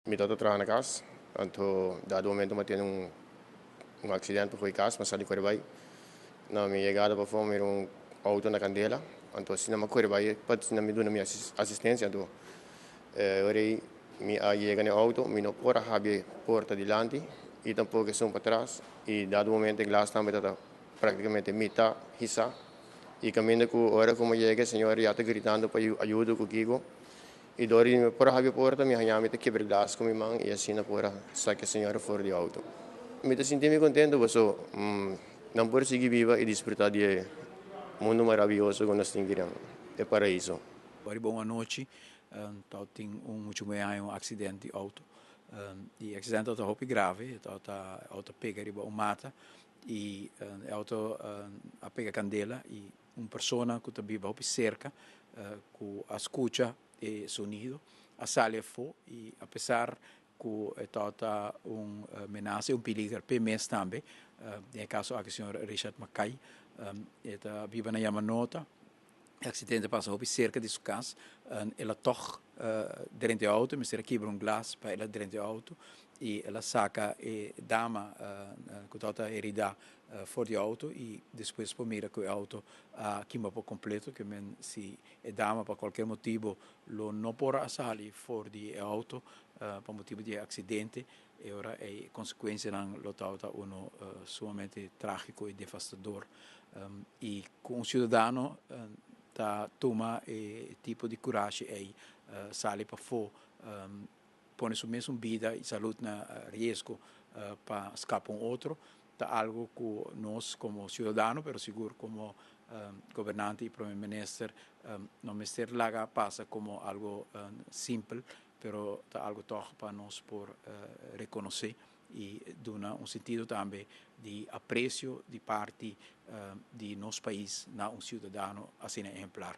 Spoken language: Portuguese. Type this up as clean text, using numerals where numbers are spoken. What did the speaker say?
me estou trabalhando na casa, então, dado momento, eu tenho um acidente foi casa, mas ali corre vai. Na minha chegada para fora, era auto na candela, então, se não me corre vai, pode não me dar minha assistência, então, ora mi chega no auto, mi não pode abrir porta diante, e tampouco são para trás, e dado momento, a glass também está praticamente metade, hissa, e caminho que ora como chega, a senhora já está gritando para ajuda comigo. E dori por abrir porta mi hanhami te quebra glass com minha mão e assim na porta sai que a senhora fora de auto. Me te senti me contento porque não por seguir viva e desfrutar de mundo maravilhoso que nós temos é paraíso. Boa noite. Então tem último ano acidente de auto. E acidente auto é grave, auto pega riba mata e auto a pega candela e persona que vive hopi cerca com a escuta e sonido a sale fo e apesar que é tota menace perigo per me também nel caso a senhor Richard Mackay eta vive na Yamanota. Accidente passa op cerca de sua casa, ela toch dentro do auto, mas ela quebra glas para ela dentro do auto e ela saca a dama com toda herida fora do auto e depois por mira que o auto queima por completo, que se a dama por qualquer motivo não pode sair fora do auto por motivo de acidente e ora a consequência lo auto uno sumamente trágico e devastador e com um cidadão toma tipo de coragem e sale para fora, põe sua mesma vida e saúde na risco para escapar outro, algo que nós como cidadãos, pero seguro como governante e primeiro-ministro, não me ser lá passa como algo simples, pero algo para nós por reconhecer e dá sentido também de apreço de parte de nosso país na cidadão assim exemplar.